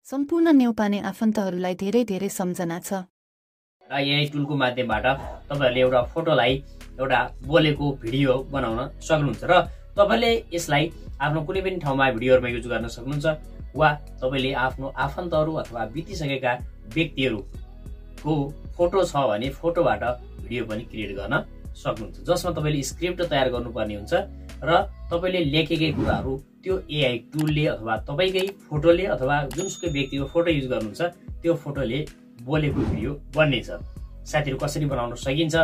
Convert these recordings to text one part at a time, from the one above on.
सम्पूर्ण नेपाली आफन्तहरूलाई धेरै धेरै सम्झना छ। र यही टुलको माध्यमबाट तपाईहरुले एउटा फोटोलाई एउटा बोलेको भिडियो बनाउन सक्नुहुन्छ र तपाईले यसलाई आफ्नो कुनै पनि ठाउँमा भिडियोहरुमा युज गर्न सक्नुहुन्छ वा तपाईले आफ्नो आफन्तहरु अथवा बितिसकेका व्यक्तिहरुको फोटो छ भने फोटोबाट भिडियो पनि क्रिएट गर्न सक्नुहुन्छ, जसमा तपाईले स्क्रिप्ट तयार गर्नुपर्ने हुन्छ र तपाईले लेखेकै कुराहरु त्यो एआई टुलले अथवा तपाईकै फोटोले अथवा जुनसुकै व्यक्तिको फोटो युज गर्नुहुन्छ त्यो फोटोले बोलेको भिडियो बन्नेछ। साथीहरु कसरी बनाउन सकिन्छ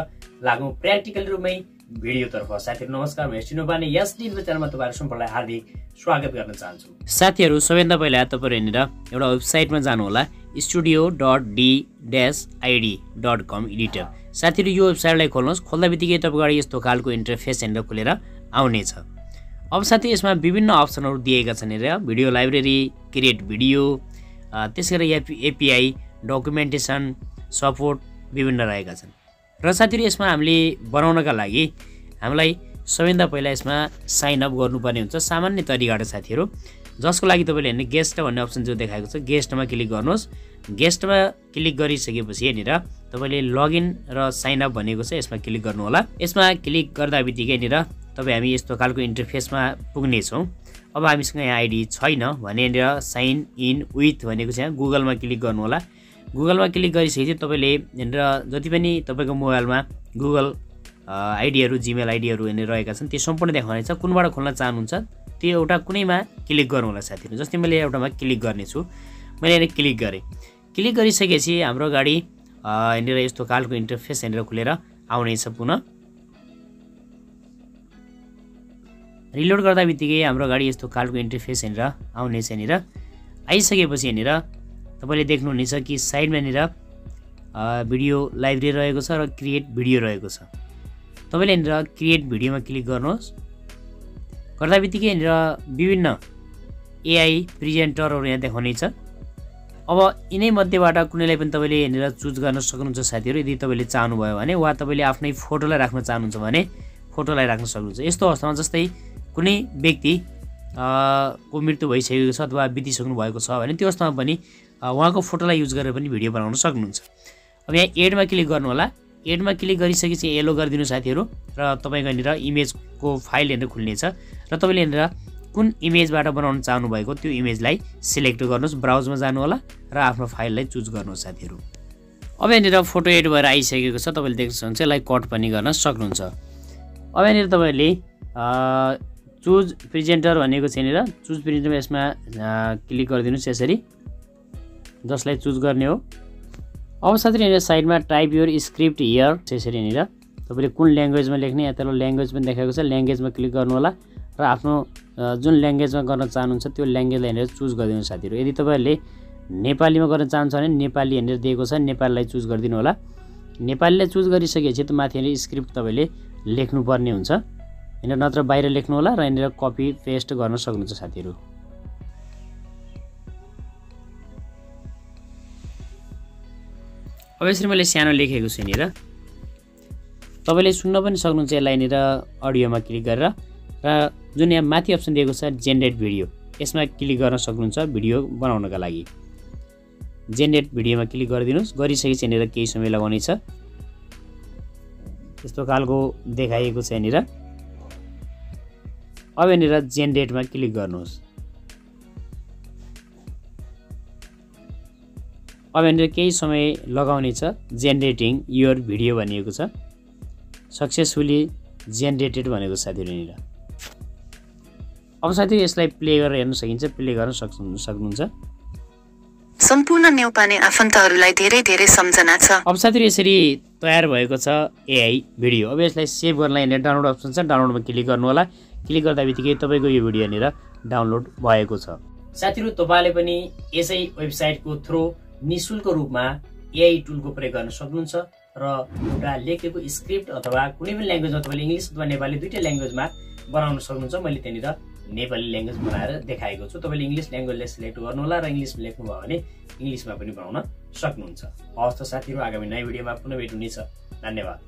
लागौं प्र्याक्टिकल रुपमै भिडियो तर्फ। साथीहरु नमस्कार, म सदीनफो sdinfo च्यानलमा तपाईहरु सम्पूर्णलाई हार्दिक स्वागत गर्न चाहन्छु। साथीहरु सबैभन्दा पहिला तपाईहरु हेरेर एउटा वेबसाइटमा जानु होला studio.d-id.com एडिटर। साथीहरु यो वेबसाइटलाई खोल्नुहोस्, खोल्दा बित्तिकै तपाईको अगाडि यस्तो खालको इन्टरफेस हेरेर खुलेर आउनेछ। अब साथी यसमा विभिन्न अप्सनहरु दिएका छन् हेरेर, भिडियो लाइब्रेरी, क्रिएट भिडियो, त्यसैगरी एपीआई, डकुमेन्टेसन, सपोर्ट विभिन्न रहेका छन्। र साथीहरु यसमा हामीले बनाउनका लागि हामीलाई सबैभन्दा पहिला यसमा साइन अप गर्नुपर्ने हुन्छ सामान्य तरिकाबाट साथीहरु, जसको लागि तपाईले हेर्ने गेस्ट भन्ने अप्सन जो देखाएको छ गेस्टमा क्लिक गर्नुहोस्। गेस्टमा क्लिक गरिसकेपछि हेरेर तपाईले लगइन र साइन अप भनेको छ यसमा क्लिक गर्नु होला। यसमा क्लिक गर्दा बित्तिकै हेरेर हामी यस्तो खालको इन्टरफेसमा पुग्ने छौं। अब हामीसँग यहाँ आईडी छैन भने हेरेर साइन इन विथ भनेको छ, यहाँ गुगलमा क्लिक गर्नु होला। गुगलमा क्लिक गरिसकेपछि तपाईले हेरेर जति पनि तपाईको मोबाइलमा गुगल आईडीहरु, जीमेल आईडीहरु हेर्ने रहेका छन् त्यो सम्पूर्ण देखाउने छ। कुनबाट खोल्न चाहनुहुन्छ त्यो एउटा कुनैमा क्लिक गर्नु होला साथीहरु। जस्तै मैले एउटामा क्लिक गर्ने छु, मैले यहाँ क्लिक गरे। क्लिक गरिसकेपछि हाम्रो गाडी हेरेर यस्तो खालको इन्टरफेस हेरेर खुलेर आउनेछ। पुनः रिलोड गर्दा बित्तिकै हाम्रो गाडी यस्तो खालको इन्टरफेस हेरेर आउनेछ। हेरेर आइसकेपछि हेरेर तपाईले देख्नुहुनेछ कि साइडमा हेरेर भिडियो लाइब्रेरी रहेको छ र क्रिएट भिडियो रहेको छ। तपाईले हेरेर क्रिएट भिडियोमा क्लिक गर्नुहोस्। गर्दा बित्तिकै हेरेर विभिन्न एआई प्रेजेन्टरहरु यहाँ देखाउने छ। अब यिनै मध्येबाट कुनैलाई पनि तपाईले हेरेर चुज गर्न सक्नुहुन्छ साथीहरु। यदि तपाईले चाहनु भयो भने वा तपाईले आफ्नै फोटोलाई राख्न चाहनुहुन्छ भने फोटोलाई राख्न सक्नुहुन्छ। यस्तो अवस्थामा जस्तै कुनै व्यक्ति को मृत्यु भइसकेको छ अथवा बितिसक्नु भएको छ भने त्यो अवस्थामा पनि उहाँको फोटोलाई युज गरेर पनि भिडियो बनाउन सक्नुहुन्छ। अब यहाँ एडमा क्लिक गर्नु होला। एडमा क्लिक गरिसकेपछि एलो गरिदिनु साथीहरु र तपाईको हेरेर इमेजको फाइल हेरेर खुल्नेछ र तपाईले हेरेर कुन इमेजबाट बनाउन चाहनु भएको त्यो इमेजलाई सिलेक्ट गर्नुहोस्। ब्राउजमा जानु होला र आफ्नो फाइललाई चुज गर्नुहोस् साथीहरु। अब हेरेर फोटो एड भएर आइसकेको छ, तपाईले देख्न सक्नुहुन्छ। यसलाई कट पनि गर्न सक्नुहुन्छ। अब हेरेर तपाईले चुज प्रेजेन्टर भनेको छ हेरेर चुज प्रेजेन्टरमा यसमा क्लिक गरिदिनुस् यसरी, जसलाई चुज गर्ने हो। अब साथीहरु हेरेर साइडमा टाइप योर स्क्रिप्ट हियर यसरी हेरेर तपाईले कुन ल्याङ्ग्वेजमा लेख्ने यहाँ तल ल्याङ्ग्वेज पनि देखाएको छ, ल्याङ्ग्वेजमा क्लिक गर्नु होला र आफ्नो जुन ल्याङ्ग्वेजमा गर्न चाहनुहुन्छ त्यो ल्याङ्ग्वेजलाई हेरेर चुज गरिदिनु साथीहरु। यदि तपाईहरुले नेपालीमा गर्न चाहनुहुन्छ भने नेपाली हेरेर दिएको छ, नेपालीलाई चुज गरिदिनु होला। नेपालीलाई चुज गरिसकेपछि त माथि हेरेर स्क्रिप्ट तपाईले लेख्नु पर्ने हुन्छ हैन, नत्र बाहिर लेख्नु होला र हेरेर कपी पेस्ट गर्न सक्नुहुन्छ साथीहरु। अब यसरी मैले सानो लेखेको छु हेरेर तपाईले सुन्न पनि सक्नुहुन्छ। यसलाई हेरेर अडियोमा क्लिक गरेर र जुन यहाँ माथि अप्सन दिएको छ जेनेरेट भिडियो यसमा क्लिक गर्न सक्नुहुन्छ भिडियो बनाउनका लागि। जेनेरेट भिडियोमा क्लिक गरिदिनुस्। गरिसकेपछि हेरेर केही समय लगाउने छ। यस्तो खालको देखाइएको छ हेरेर। अब हेरेर जेनेरेटमा क्लिक गर्नुहोस्। अब हेरेर केही समय लगाउने छ। जेनेरेटिङ योर भिडियो भनिएको छ, सक्सेसफुली जेनेरेटेड भनेको साथीहरु हेरेर। अब साथीहरु यसलाई प्ले गरेर हेर्न सकिन्छ, प्ले गर्न सक्नुहुन्छ। सम्पूर्ण नेपाली आफन्तहरूलाई धेरै धेरै सम्झना छ। अब साथीहरु यसरी तयार भएको छ एआई भिडियो। अब यसलाई सेभ गर्नलाई यहाँ डाउनलोड अप्सन छ, डाउनलोडमा क्लिक गर्नु होला। क्लिक गर्दा बित्तिकै तपाईको यो भिडियो हेरेर डाउनलोड भएको छ। साथीहरु तपाईले पनि यसै वेबसाइटको थ्रु निशुल्क रूपमा एआई टुलको प्रयोग गर्न सक्नुहुन्छ र एउटा लेखेको स्क्रिप्ट अथवा कुनै पनि ल्याङ्ग्वेजमा तपाईले इंग्लिश अथवा नेपाली दुईटै ल्याङ्ग्वेजमा बनाउन सक्नुहुन्छ। मैले त्यनीर नेपाली ल्याङ्ग्वेज बनाएर देखाएको छु। तपाईले इंग्लिश ल्याङ्ग्वेजलाई सिलेक्ट गर्नु होला र इंग्लिशमा लेख्नु भयो भने इंग्लिशमा पनि बनाउन सक्नुहुन्छ। हवस् त साथीहरु, आगामी नयाँ भिडियोमा पुनः भेट हुनेछ। धन्यवाद।